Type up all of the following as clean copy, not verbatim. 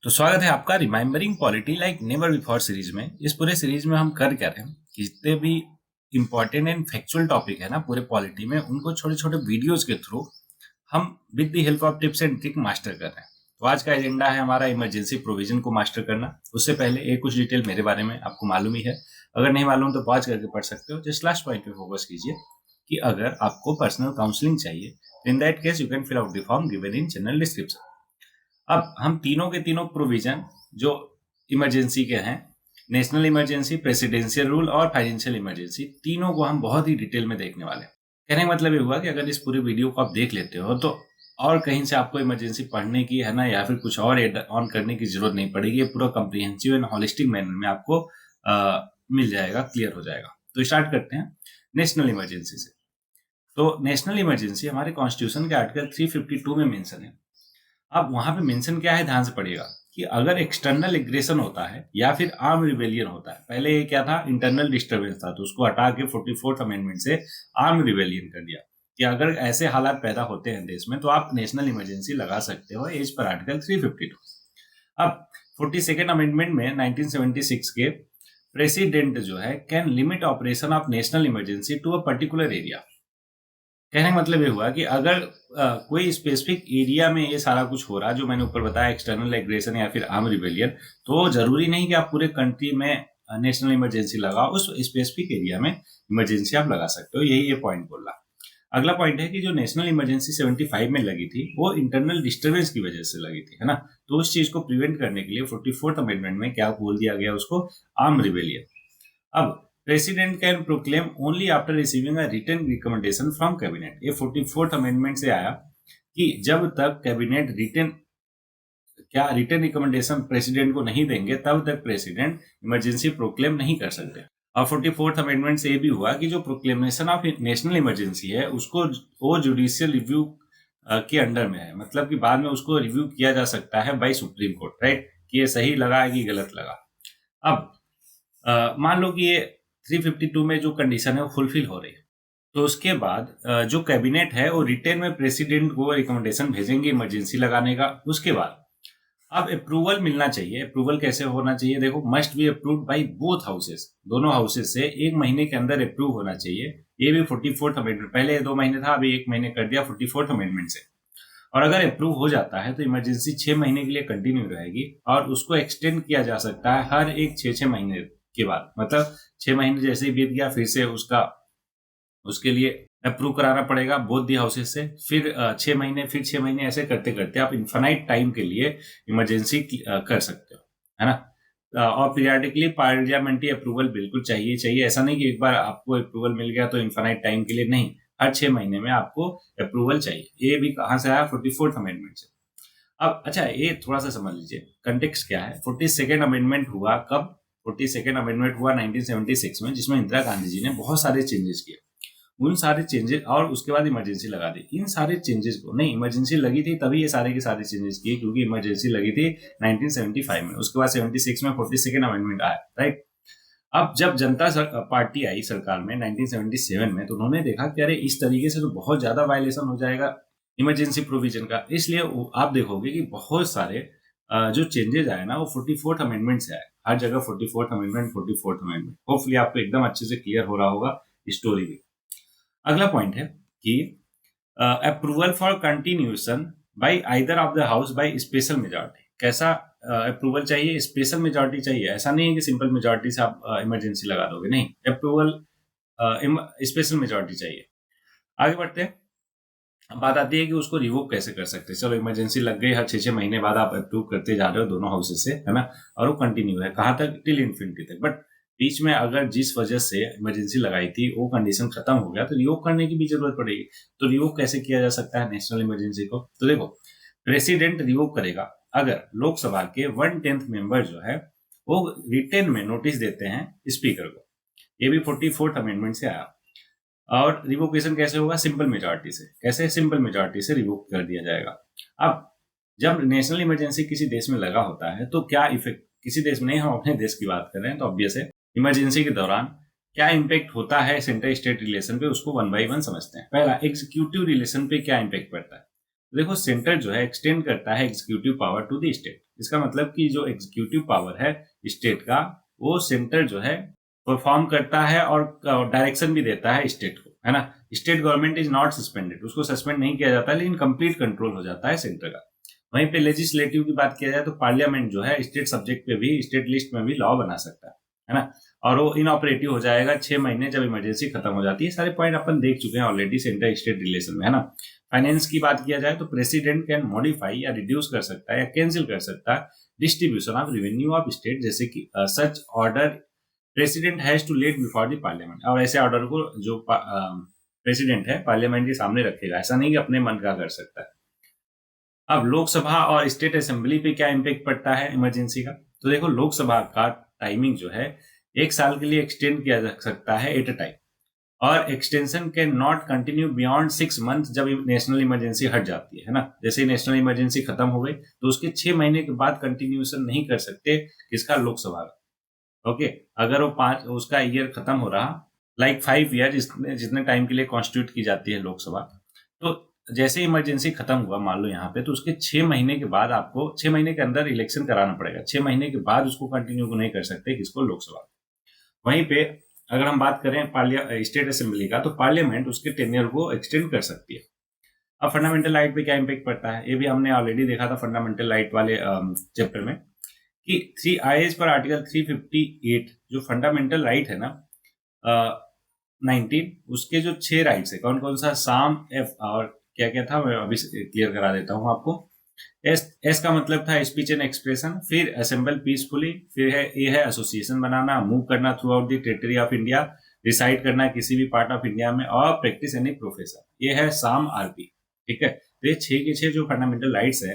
तो स्वागत है आपका remembering polity like never before series में। इस पूरे सीरीज में हम कर क्या रहे हैं कि जितने भी इंपॉर्टेंट एंड फैक्चुअल टॉपिक है ना पूरे पॉलिटी में, उनको छोटे छोटे वीडियोस के थ्रू हम with the help of tips and trick master कर रहे हैं। तो आज का एजेंडा है हमारा इमरजेंसी प्रोविजन को मास्टर करना। उससे पहले एक कुछ डिटेल मेरे बारे में आपको मालूम ही है, अगर नहीं मालूम तो पॉज करके पढ़ सकते हो। जस्ट लास्ट पॉइंट पे फोकस कीजिए कि अगर आपको पर्सनल काउंसलिंग चाहिए तो in that case you can fill out the form given in general description. अब हम तीनों के तीनों प्रोविजन जो इमरजेंसी के हैं, नेशनल इमरजेंसी, प्रेसिडेंशियल रूल और फाइनेंशियल इमरजेंसी, तीनों को हम बहुत ही डिटेल में देखने वाले हैं। कहने का मतलब ये हुआ कि अगर इस पूरे वीडियो को आप देख लेते हो तो और कहीं से आपको इमरजेंसी पढ़ने की है ना, या फिर कुछ और एड ऑन करने की जरूरत नहीं पड़ेगी। ये पूरा कम्प्रीहेंसिव एंड होलिस्टिक मैनर में आपको मिल जाएगा, क्लियर हो जाएगा। तो स्टार्ट करते हैं नेशनल इमरजेंसी से। तो नेशनल इमरजेंसी हमारे कॉन्स्टिट्यूशन के आर्टिकल 352 में मेंशन है। अब वहां पे मेंशन क्या है, ध्यान से पढ़िएगा कि अगर एक्सटर्नल एग्रेशन होता है या फिर आर्म रिवेलियन होता है, पहले ये क्या था, इंटरनल डिस्टर्बेंस था, तो उसको हटा के 44th अमेंडमेंट से आर्म रिवेलियन कर दिया कि अगर ऐसे हालात पैदा होते हैं देश में तो आप नेशनल इमरजेंसी लगा सकते हो एज पर आर्टिकल 352। अब 42nd अमेंडमेंट में 1976 के प्रेसिडेंट जो है can limit operation of national emergency to a particular area. कहने का मतलब ये हुआ कि अगर कोई स्पेसिफिक एरिया में ये सारा कुछ हो रहा जो मैंने ऊपर बताया, एक्सटर्नल एग्रेशन या फिर आर्म रिबेलियन, तो जरूरी नहीं कि आप पूरे कंट्री में नेशनल इमरजेंसी लगाओ, उस स्पेसिफिक एरिया में इमरजेंसी आप लगा सकते हो। यही ये पॉइंट बोल रहा। अगला पॉइंट है कि जो नेशनल इमरजेंसी 75 में लगी थी वो इंटरनल डिस्टर्बेंस की वजह से लगी थी, है ना। तो उस चीज को प्रिवेंट करने के लिए 44th अमेंडमेंट में क्या बोल दिया गया, उसको आर्म रिबेलियन। अब president can proclaim only after receiving a written recommendation from cabinet. ये 44th अमेंडमेंट से आया कि जब तक कैबिनेट रिटन रिकमेंडेशन प्रेसिडेंट को नहीं देंगे तब तक प्रेसिडेंट इमरजेंसी प्रोक्लेम नहीं कर सकते। और 44th अमेंडमेंट से ये भी हुआ कि जो प्रोक्लेमेशन ऑफ नेशनल इमरजेंसी है उसको वो जुडिशियल रिव्यू के अंडर में है, मतलब कि बाद में उसको रिव्यू किया जा सकता है बाय सुप्रीम कोर्ट, राइट, कि ये सही लगा कि गलत लगा। अब मान लो कि ये 352 में जो कंडीशन है वो फुलफिल हो रही है, तो उसके बाद जो कैबिनेट है वो रिटेन में प्रेसिडेंट को रिकमेंडेशन भेजेंगे इमरजेंसी लगाने का। उसके बाद अब अप्रूवल मिलना चाहिए। अप्रूवल कैसे होना चाहिए, देखो, must be approved by both houses, दोनों हाउसेस से 1 महीने के अंदर अप्रूव होना चाहिए। ये भी 44th अमेंडमेंट, पहले 2 महीने था, अभी 1 महीने कर दिया 44th अमेंडमेंट से। और अगर अप्रूव हो जाता है तो इमरजेंसी 6 महीने के लिए कंटिन्यू रहेगी और उसको एक्सटेंड किया जा सकता है हर एक 6 महीने के बाद। मतलब 6 महीने जैसे ही बीत गया फिर से उसके लिए अप्रूव कराना पड़ेगा बोथ दी हाउसेस से, फिर 6 महीने, फिर 6 महीने, ऐसे करते करते आप इन्फिनाइट टाइम के लिए इमरजेंसी कर सकते हो, है ना। और पीरियडिकली पार्लियामेंट्री अप्रूवल बिल्कुल चाहिए। ऐसा नहीं कि एक बार आपको अप्रूवल मिल गया तो इन्फिनाइट टाइम के लिए, नहीं, हर 6 महीने में आपको अप्रूवल चाहिए। ये भी कहां से आया, 44th अमेंडमेंट से। अब अच्छा, ये थोड़ा सा समझ लीजिए कंटेक्स्ट क्या है। 42nd अमेंडमेंट हुआ कब, 42nd अमेंडमेंट हुआ 1976 में, जिसमें इंदिरा गांधी जी ने बहुत सारे चेंजेस किए। उन सारे चेंजेस, और उसके बाद इमरजेंसी लगा दी। इन सारे चेंजेस को, नहीं, इमरजेंसी लगी थी तभी ये सारे के सारे चेंजेस किए, क्योंकि इमरजेंसी लगी थी 1975 में। उसके बाद 76 में 42nd अमेंडमेंट आया, राइट। अब जब जनता पार्टी आई सरकार में 1977 में, तो उन्होंने देखा कि अरे इस तरीके से तो बहुत ज्यादा वायलेशन हो जाएगा इमरजेंसी प्रोविजन का। इसलिए आप देखोगे कि बहुत सारे जो चेंजेस आए ना वो 44th अमेंडमेंट से आए। हर जगह 44th अमेंडमेंट। होपफुली आपको एकदम अच्छे से क्लियर हो रहा होगा स्टोरी भी। अगला पॉइंट है कि approval for continuation bye either of the house by special majority. कैसा अप्रूवल चाहिए, स्पेशल मेजॉरिटी चाहिए। ऐसा नहीं है कि सिंपल मेजॉरिटी से आप इमरजेंसी लगा दोगे, नहीं, अप्रूवल स्पेशल मेजॉरिटी चाहिए। आगे बढ़ते हैं। बात आती है कि उसको रिवोक कैसे कर सकते हैं। चलो, इमरजेंसी लग गई, हर 6 महीने बाद आप अप्रूव करते जा रहे हो दोनों हाउसेस से, है ना, और वो कंटिन्यू है कहाँ तक, टिल इन्फिनिटी तक। बट बीच में अगर जिस वजह से इमरजेंसी लगाई थी वो कंडीशन खत्म हो गया तो रिवोक करने की भी जरूरत पड़ेगी। तो रिवोक कैसे किया जा सकता है नेशनल इमरजेंसी को, तो देखो, प्रेसिडेंट रिवोक करेगा अगर लोकसभा के 1/10 मेंबर जो है वो रिटेन में नोटिस देते हैं स्पीकर को। ये भी 44th अमेंडमेंट से आया। और रिवोकेशन कैसे होगा, सिंपल मेजॉरिटी से। कैसे, सिंपल मेजॉरिटी से रिवोक कर दिया जाएगा। अब जब नेशनल इमरजेंसी किसी देश में लगा होता है तो क्या इफेक्ट, किसी देश में नहीं, हम अपने देश की बात कर रहे हैं, तो ऑब्वियस है इमरजेंसी के दौरान क्या इम्पैक्ट होता है सेंटर स्टेट रिलेशन पे, उसको 1 by 1 समझते हैं। पहला, एग्जीक्यूटिव रिलेशन पे क्या इम्पैक्ट पड़ता है। देखो, सेंटर जो है एक्सटेंड करता है executive power to the state. इसका मतलब कि जो एग्जीक्यूटिव पावर है स्टेट का, वो सेंटर जो है परफॉर्म करता है और डायरेक्शन भी देता है स्टेट को, है ना। State government is not suspended, उसको सस्पेंड नहीं किया जाता, लेकिन कंप्लीट कंट्रोल हो जाता है सेंटर का। वहीं पे लेजिस्लेटिव की बात किया जाए तो पार्लियामेंट जो है स्टेट सब्जेक्ट पे भी, स्टेट लिस्ट में भी लॉ बना सकता है ना। और वो इनऑपरेटिव हो जाएगा 6 महीने जब इमरजेंसी खत्म हो जाती है। सारे पॉइंट अपन देख चुके हैं ऑलरेडी सेंटर स्टेट रिलेशन में, है ना। फाइनेंस की बात किया जाए तो प्रेसिडेंट कैन मॉडिफाई या रिड्यूस कर सकता है या कैंसिल कर सकता है distribution of revenue of state, जैसे कि such order president has to lay before the parliament. और ऐसे ऑर्डर को जो प्रेसिडेंट है पार्लियामेंट के सामने रखेगा, ऐसा नहीं कि अपने मन का कर सकता है। अब लोकसभा और स्टेट असेंबली पे क्या इम्पैक्ट पड़ता है इमरजेंसी का, तो देखो लोकसभा का टाइमिंग जो है 1 साल के लिए एक्सटेंड किया जा सकता है एट अ टाइम, और extension can not continue beyond 6 month जब नेशनल इमरजेंसी हट जाती है ना। जैसे नेशनल इमरजेंसी खत्म हो गई तो उसके 6 महीने के बाद कंटिन्यूएशन नहीं कर सकते किसका, लोकसभा का। ओके, अगर वो 5 उसका ईयर खत्म हो रहा, लाइक 5 ईयर जितने टाइम के लिए कॉन्स्टिट्यूट की जाती है लोकसभा, तो जैसे इमरजेंसी खत्म हुआ मान लो यहाँ पे, तो उसके 6 महीने के बाद आपको 6 महीने के अंदर इलेक्शन कराना पड़ेगा। 6 महीने के बाद उसको कंटिन्यू नहीं कर सकते किसको, लोकसभा। वहीं पे अगर हम बात करें स्टेट असेंबली का, तो पार्लियामेंट उसके टेन्योर को एक्सटेंड कर सकती है। अब फंडामेंटल राइट पे क्या इम्पैक्ट पड़ता है, ये भी हमने ऑलरेडी देखा था फंडामेंटल राइट वाले चैप्टर में, कि 3 IAS पर आर्टिकल 358 जो फंडामेंटल राइट है ना 19, उसके जो 6 राइट्स है, कौन कौन सा, साम, एफ और क्या क्या था, मैं अभी क्लियर करा देता हूँ आपको। एस का मतलब था स्पीच एंड एक्सप्रेशन, फिर असेंबल पीसफुली, फिर है ए है एसोसिएशन बनाना, मूव करना throughout the territory of India, reside करना किसी भी पार्ट ऑफ इंडिया में, और प्रैक्टिस एनी प्रोफेशन, ये है साम आरपी। ठीक है, तो ये 6 के 6 जो फंडामेंटल राइट्स है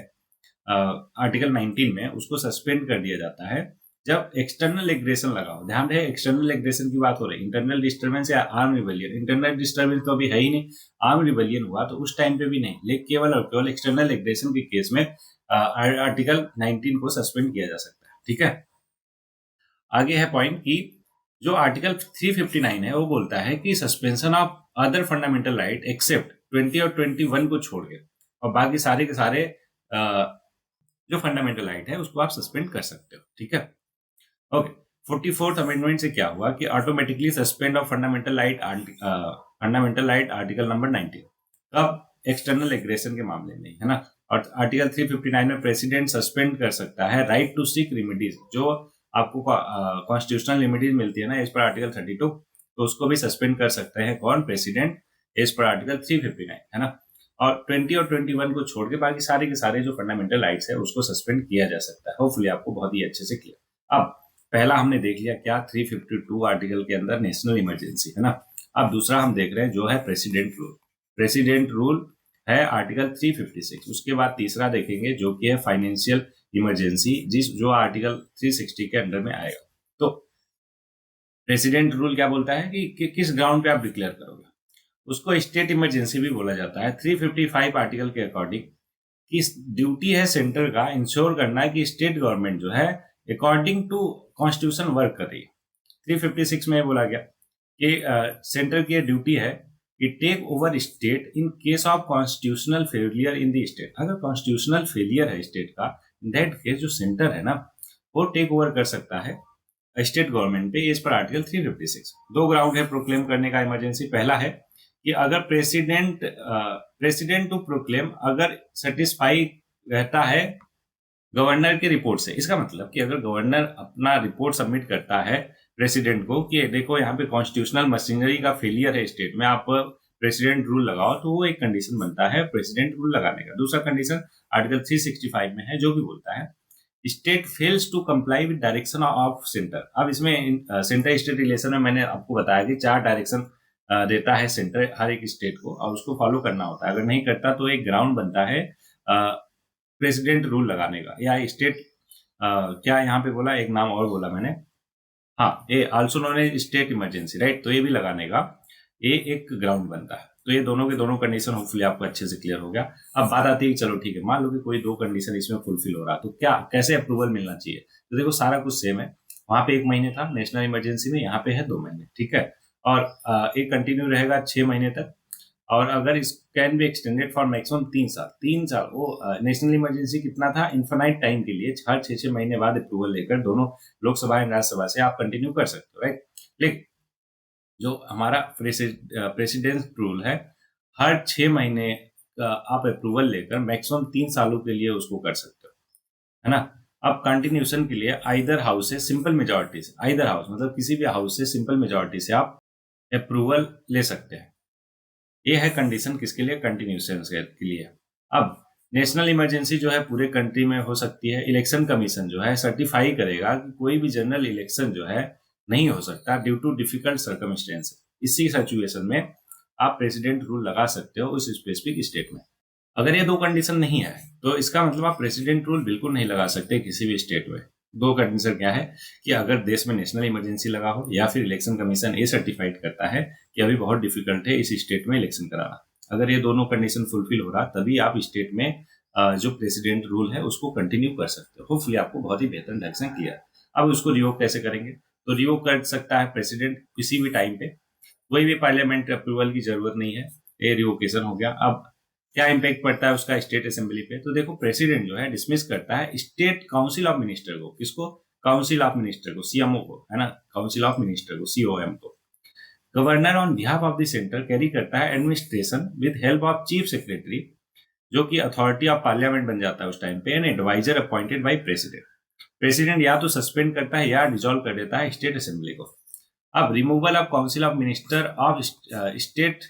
आर्टिकल 19 में, उसको सस्पेंड कर दिया जाता है जब एक्सटर्नल एग्रेशन लगाओ। ध्यान रहे एक्सटर्नल एग्रेशन की बात हो रही है, इंटरनल डिस्टर्बेंस या आर्म रिबेलियन। इंटरनल डिस्टर्बेंस तो अभी है ही नहीं, आर्म रिबेलियन हुआ तो उस टाइम पे भी नहीं, लेकिन केवल और केवल एक्सटर्नल एग्रेशन के केस में आर्टिकल 19 को सस्पेंड किया जा सकता है। ठीक है, आगे है पॉइंट की जो आर्टिकल 359 है वो बोलता है कि suspension of other fundamental right except 20 और 21 को छोड़ के, और बाकी सारे के सारे जो फंडामेंटल राइट है उसको आप सस्पेंड कर सकते हो। ठीक है, ओके। 44th अमेंडमेंट से क्या हुआ कि automatically suspend of fundamental right article number 19, अब एक्सटर्नल एग्रेशन के मामले में, है ना। और आर्टिकल 359 में प्रेसिडेंट सस्पेंड कर सकता है राइट टू सीक रेमेडीज, जो आपको कॉन्स्टिट्यूशनल रेमेडीज मिलती है ना एज पर आर्टिकल 32, तो उसको भी सस्पेंड कर सकते हैं कौन, प्रेसिडेंट, एज पर आर्टिकल 359, है ना। और 20 और 21 को छोड़ के बाकी सारे के सारे जो फंडामेंटल राइट्स है उसको सस्पेंड किया जा सकता है। होपफुली आपको बहुत ही अच्छे से क्लियर। अब पहला हमने देख लिया क्या, 352 आर्टिकल के अंदर नेशनल इमरजेंसी, है ना। अब दूसरा हम देख रहे हैं जो है प्रेसिडेंट रूल। प्रेसिडेंट रूल है आर्टिकल 356। उसके बाद तीसरा देखेंगे जो कि है फाइनेंशियल इमरजेंसी, जो आर्टिकल 360 के अंडर में आएगा। तो प्रेसिडेंट रूल क्या बोलता है कि किस ग्राउंड पे आप डिक्लेयर करोगे, उसको स्टेट इमरजेंसी भी बोला जाता है। 355 आर्टिकल के अकॉर्डिंग कि डियूटी है सेंटर का इंश्योर करना कि स्टेट गवर्नमेंट जो है अकॉर्डिंग टू कॉन्स्टिट्यूशन वर्क कर रही है। 356 में बोला गया कि सेंटर की ड्यूटी है कि take over state in case of constitutional failure in the state. अगर कॉन्स्टिट्यूशनल फेलियर है स्टेट का, दैट केस जो सेंटर है ना वो टेक ओवर कर सकता है स्टेट गवर्नमेंट पे एज पर आर्टिकल 356। 2 ग्राउंड है प्रोक्लेम करने का इमरजेंसी। पहला है कि अगर प्रेसिडेंट टू प्रोक्लेम अगर सेटिस्फाई रहता है गवर्नर की रिपोर्ट से। इसका मतलब कि अगर गवर्नर अपना रिपोर्ट सबमिट करता है प्रेसिडेंट को कि देखो यहाँ पे कॉन्स्टिट्यूशनल मशीनरी का फेलियर है स्टेट में, आप प्रेसिडेंट रूल लगाओ, तो वो एक कंडीशन बनता है प्रेसिडेंट रूल लगाने का। दूसरा कंडीशन आर्टिकल 365 में है जो भी बोलता है state fails to comply with direction of centre. अब इसमें सेंटर स्टेट रिलेशन में मैंने आपको बताया कि 4 डायरेक्शन देता है सेंटर हर एक स्टेट को, और उसको फॉलो करना होता है। अगर नहीं करता तो एक ग्राउंड बनता है प्रेसिडेंट रूल लगाने का, या स्टेट क्या यहाँ पे बोला, एक नाम और बोला मैंने, हाँ, ये also known as state emergency, right. तो ये भी लगाने का ये एक ग्राउंड बनता है। तो ये दोनों के दोनों कंडीशन होपफुली आपको अच्छे से क्लियर हो गया। अब बात आती है चलो ठीक है, मान लो कि कोई 2 कंडीशन इसमें फुलफिल हो रहा, तो क्या कैसे अप्रूवल मिलना चाहिए। तो देखो सारा कुछ सेम है, वहां पे 1 महीने था नेशनल इमरजेंसी में, यहाँ पे है 2 महीने, ठीक है। और ये कंटिन्यू रहेगा 6 महीने तक। और अगर इस can be extended for maximum 3 साल, 3 साल वो नेशनल इमरजेंसी कितना था, इन्फानाइट टाइम के लिए, हर 6 महीने बाद अप्रूवल लेकर दोनों लोकसभा एंड राज्यसभा से आप कंटिन्यू कर सकते हो, राइट। लेकिन जो हमारा प्रेसिडेंस रूल है, हर 6 महीने का आप अप्रूवल लेकर मैक्सिमम 3 सालों के लिए उसको कर सकते हो, है ना। अब कंटिन्यूशन के लिए आइदर हाउस से सिंपल मेजोरिटी से, आइदर हाउस मतलब किसी भी हाउस से सिंपल मेजोरिटी से आप अप्रूवल ले सकते हैं। ये है कंडीशन किसके लिए, कंटिन्यूशन के लिए। अब नेशनल इमरजेंसी जो है पूरे कंट्री में हो सकती है। इलेक्शन कमीशन जो है सर्टिफाई करेगा कि कोई भी जनरल इलेक्शन जो है नहीं हो सकता ड्यू टू डिफिकल्ट सर्कमस्टेंस। इसी सिचुएशन में आप प्रेसिडेंट रूल लगा सकते हो उस स्पेसिफिक स्टेट में। अगर ये 2 कंडीशन नहीं है तो इसका मतलब आप प्रेसिडेंट रूल बिल्कुल नहीं लगा सकते किसी भी स्टेट में। 2 कंडीशन क्या है कि अगर देश में नेशनल इमरजेंसी लगा हो, या फिर इलेक्शन कमीशन ये सर्टिफाइड करता है कि अभी बहुत डिफिकल्ट है इस स्टेट में इलेक्शन कराना। अगर ये दोनों कंडीशन फुलफिल हो रहा तभी आप स्टेट में जो प्रेसिडेंट रूल है उसको कंटिन्यू कर सकते हो। होपफुली आपको बहुत ही बेहतर ढंग से क्लियर। अब उसको रिवोक कैसे करेंगे, तो रिवोक कर सकता है प्रेसिडेंट किसी भी टाइम पे, कोई भी पार्लियामेंट अप्रूवल की जरूरत नहीं है, ये रिवोकेशन हो गया। अब क्या इम्पैक्ट पड़ता है उसका स्टेट असेंबली पे, तो देखो प्रेसिडेंट जो है डिसमिस करता है स्टेट काउंसिल ऑफ मिनिस्टर को। किसको, काउंसिल ऑफ मिनिस्टर को, सीएमओ को, है ना, काउंसिल ऑफ मिनिस्टर को, सीओएम को। Governor on behalf of the centre carry करता है administration with help of chief secretary, जो कि अथॉरिटी ऑफ पार्लियामेंट बन जाता है उस टाइम पे, an adviser appointed by president. President या तो सस्पेंड करता है या डिसॉल्व कर देता है स्टेट असेंबली को। अब removal of council of minister of state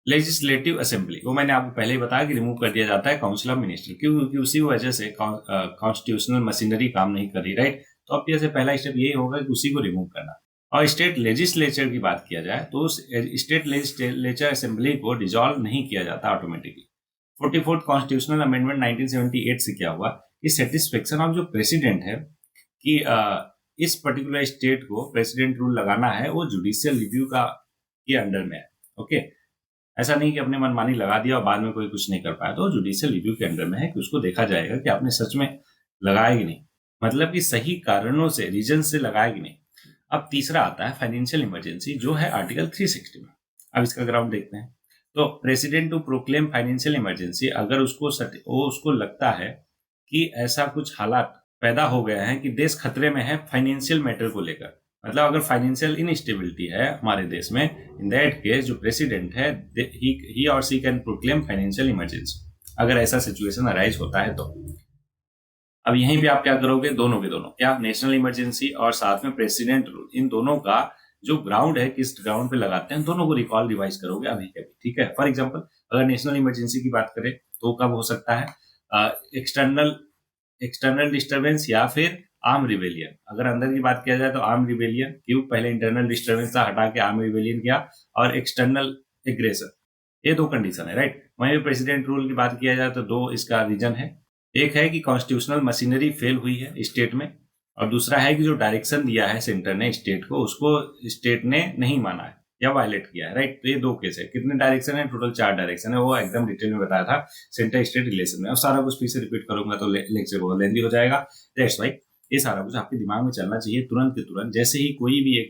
legislative assembly, वो मैंने आपको पहले ही बताया कि रिमूव कर दिया जाता है काउंसिल ऑफ मिनिस्टर, क्योंकि उसी वजह से कॉन्स्टिट्यूशनल मशीनरी काम नहीं कर रही, राइट। तो अब से पहला स्टेप यही होगा कि उसी को रिमूव करना। और स्टेट लेजिस्लेचर की बात किया जाए तो उस स्टेट लेजिस्लेचर असेंबली को डिसॉल्व नहीं किया जाता ऑटोमेटिकली। 44th कॉन्स्टिट्यूशनल अमेंडमेंट 1978 से क्या हुआ कि सेटिस्फेक्शन ऑफ जो प्रेसिडेंट है कि इस पर्टिकुलर स्टेट को प्रेसिडेंट रूल लगाना है, वो जुडिशियल रिव्यू का के अंडर में है। ओके, ऐसा नहीं कि अपने मनमानी लगा दिया और बाद में कोई कुछ नहीं कर पाया, तो जुडिशियल रिव्यू के अंडर में है कि उसको देखा जाएगा कि आपने सच में लगाया कि नहीं, मतलब कि सही कारणों से, रीजन से लगाया कि नहीं। अब तीसरा आता है फाइनेंशियल इमरजेंसी, जो है आर्टिकल 360 में। अब इसका ग्राउंड देखते हैं। तो president to proclaim financial emergency, अगर उसको लगता है कि ऐसा कुछ हालात पैदा हो गए हैं कि देश खतरे में है फाइनेंशियल मैटर को लेकर, मतलब अगर फाइनेंशियल इनस्टेबिलिटी है हमारे देश में, इन दैट केस जो प्रेसिडेंट है ही और सी कैन प्रोक्लेम फाइनेंशियल इमरजेंसी, अगर ऐसा सिचुएशन अराइज होता है तो। अब यहीं पे आप क्या करोगे, दोनों के दोनों, क्या नेशनल इमरजेंसी और साथ में प्रेसिडेंट रूल, इन दोनों का जो ग्राउंड है, किस ग्राउंड पे लगाते हैं, दोनों को रिकॉल रिवाइज करोगे अभी के अभी, ठीक है। फॉर एग्जांपल अगर नेशनल इमरजेंसी की बात करें तो कब हो सकता है, एक्सटर्नल डिस्टर्बेंस या फिर आर्म रिवेलियन। अगर अंदर की बात किया जाए तो आर्म रिवेलियन, क्यों, पहले इंटरनल डिस्टर्बेंस था, हटा के आर्म रिवेलियन किया, और एक्सटर्नल एग्रेसर, ये 2 कंडीशन है, राइट। वहीं प्रेसिडेंट रूल की बात किया जाए तो 2 इसका रीजन है। एक है कि कॉन्स्टिट्यूशनल मशीनरी फेल हुई है स्टेट में, और दूसरा है कि जो डायरेक्शन दिया है सेंटर ने स्टेट को, उसको स्टेट ने नहीं माना है या वायलेट किया है, राइट। तो ये 2 केस है। कितने डायरेक्शन है, टोटल 4 डायरेक्शन है, वो एकदम डिटेल में बताया था सेंटर स्टेट रिलेशन में। अब सारा कुछ फिर से रिपीट करूंगा तो लेक्चर बहुत लेंदी हो जाएगा, दैट्स व्हाई ये सारा कुछ आपके दिमाग में चलना चाहिए तुरंत के तुरंत। जैसे ही कोई भी एक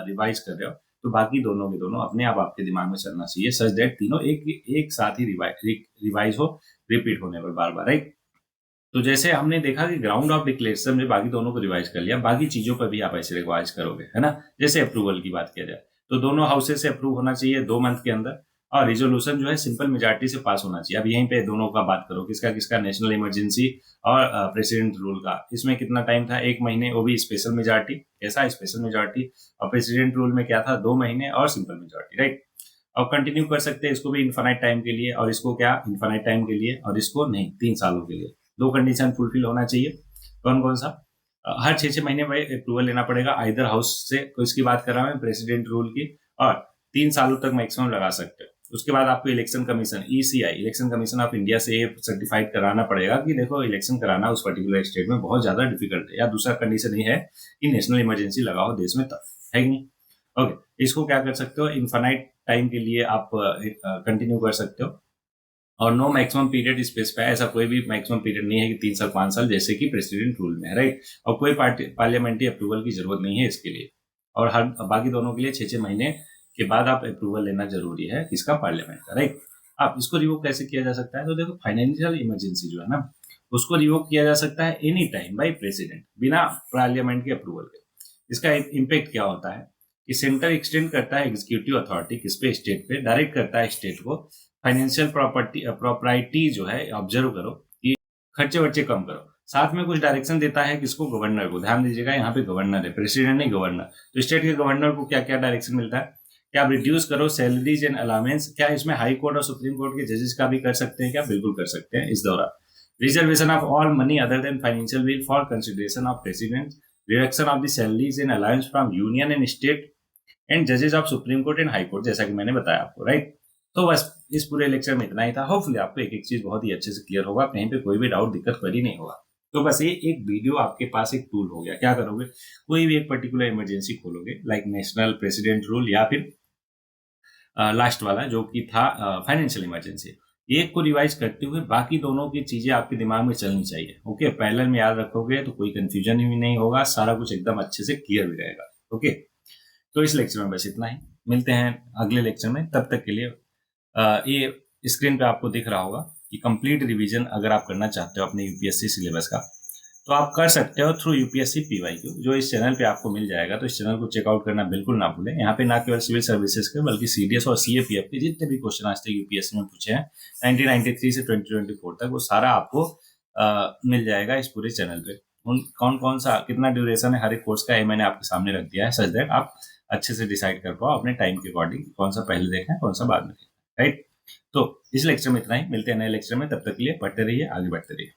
रिवाइज कर रहे हो तो बाकी दोनों के दोनों अपने आप आपके दिमाग में चलना चाहिए, सच दैट तीनों एक साथ ही रिवाइज हो, रिपीट होने पर बार बार, राइट। तो जैसे हमने देखा कि ग्राउंड ऑफ डिक्लेरेशन में बाकी दोनों को रिवाइज कर लिया, बाकी चीजों पर भी आप ऐसे रिवाइज करोगे, है ना। जैसे अप्रूवल की बात किया जाए तो दोनों हाउसेस से अप्रूव होना चाहिए 2 मंथ के अंदर, और रिजोल्यूशन जो है सिंपल मेजॉरिटी से पास होना चाहिए। अब यहीं पे दोनों का बात करो, किसका किसका, नेशनल इमरजेंसी और प्रेसिडेंट रूल का। इसमें कितना टाइम था, 1 महीने, वो भी स्पेशल मेजॉरिटी। कैसा स्पेशल मेजॉरिटी, और प्रेसिडेंट रूल में क्या था, 2 महीने और सिंपल मेजॉरिटी, राइट। और कंटिन्यू कर सकते हैं इसको भी इन्फानाइट टाइम के लिए, और इसको क्या, इन्फानाइट टाइम के लिए, और इसको नहीं, 3 सालों के लिए। 2 कंडीशन फुलफिल होना चाहिए। कौन कौन सा, हर 6 महीने में अप्रूवल लेना पड़ेगा आइदर हाउस से, तो इसकी बात कर रहा हूं प्रेसिडेंट रूल की, और 3 सालों तक मैक्सिमम लगा सकते हो। उसके बाद आपको election commission, ECI, election commission of India से ये सर्टिफाइड कराना पड़ेगा कि देखो इलेक्शन कराना उस पर्टिकुलर स्टेट में बहुत ज्यादा डिफिकल्ट है, या दूसरा कंडीशन ये है कि नेशनल इमरजेंसी लगाओ देश में, तब है कि नहीं। ओके, इसको क्या कर सकते हो, इन्फानाइट टाइम के लिए आप कंटिन्यू कर सकते हो, और नो मैक्सिमम पीरियड स्पेसिफाई, ऐसा कोई भी मैक्सिमम पीरियड नहीं है कि 3 साल 5 साल जैसे कि प्रेसिडेंट रूल में है, राइट। और कोई पार्लियामेंट्री अप्रूवल की जरूरत नहीं है इसके लिए, और हर बाकी दोनों के लिए 6 महीने के बाद आप अप्रूवल लेना जरूरी है किसका, पार्लियामेंट का, राइट। अब इसको रिवोक कैसे किया जा सकता है, तो देखो फाइनेंशियल इमरजेंसी जो है ना उसको रिवोक किया जा सकता है एनी टाइम बाय प्रेसिडेंट बिना पार्लियामेंट के अप्रूवल के। इसका इम्पैक्ट क्या होता है कि सेंटर एक्सटेंड करता है एग्जीक्यूटिव अथॉरिटी किस पे, स्टेट पे, डायरेक्ट करता है स्टेट को फाइनेंशियल प्रॉपर्टी जो है ऑब्जर्व करो कि खर्चे वर्चे कम करो। साथ में कुछ डायरेक्शन देता है किसको, गवर्नर को। ध्यान दीजिएगा यहाँ पे गवर्नर है, प्रेसिडेंट नहीं गवर्नर। तो स्टेट के गवर्नर को क्या क्या डायरेक्शन मिलता है कि आप रिड्यूस करो सैलरीज एंड अलाउंस। क्या इसमें हाई कोर्ट और सुप्रीम कोर्ट के जजेस का भी कर सकते हैं क्या, बिल्कुल कर सकते हैं इस दौरान। Reservation of all money other than financial bill for consideration of president, reduction of the salaries and allowance from union and state and जजेस of supreme court and high court, जैसा कि मैंने बताया आपको, राइट। तो बस इस पूरे लेक्चर में इतना ही था। होपफुली आपको एक एक चीज बहुत ही अच्छे से क्लियर होगा, कहीं पे कोई भी डाउट दिक्कत क्वेरी नहीं होगा। तो बस ये एक वीडियो आपके पास एक टूल हो गया। क्या करोगे, कोई भी एक पर्टिकुलर इमरजेंसी खोलोगे, लाइक नेशनल प्रेसिडेंट रूल या फिर लास्ट वाला जो कि था फाइनेंशियल इमरजेंसी, एक को रिवाइज करते हुए बाकी दोनों की चीजें आपके दिमाग में चलनी चाहिए। ओके, पैरेलल में याद रखोगे तो कोई कंफ्यूजन भी नहीं होगा, सारा कुछ एकदम अच्छे से क्लियर भी रहेगा। ओके, तो इस लेक्चर में बस इतना ही, मिलते हैं अगले लेक्चर में। तब तक के लिए ये स्क्रीन पे आपको दिख रहा होगा कि कंप्लीट रिवीजन अगर आप करना चाहते हो अपने यूपीएससी सिलेबस का तो आप कर सकते हो थ्रू यूपीएससी पीवाईक्यू, जो इस चैनल पे आपको मिल जाएगा। तो इस चैनल को चेकआउट करना बिल्कुल ना भूलें। यहाँ पे ना केवल सिविल सर्विसेज के बल्कि सीडीएस और सीएपीएफ के जितने भी क्वेश्चन आज तक यूपीएससी में पूछे हैं 1993 से 2024 तक, वो सारा आपको मिल जाएगा इस पूरे चैनल पे। कौन कौन सा कितना ड्यूरेशन है हर एक कोर्स का, ये मैंने आपके सामने रख दिया है, सच दैट आप अच्छे से डिसाइड कर पाओ अपने टाइम के अकॉर्डिंग कौन सा पहले देखना है कौन सा बाद में देखना है, राइट। तो इस लेक्चर में इतना ही, मिलते हैं नए लेक्चर में। तब तक के लिए पढ़ते रहिए, आगे बढ़ते रहिए।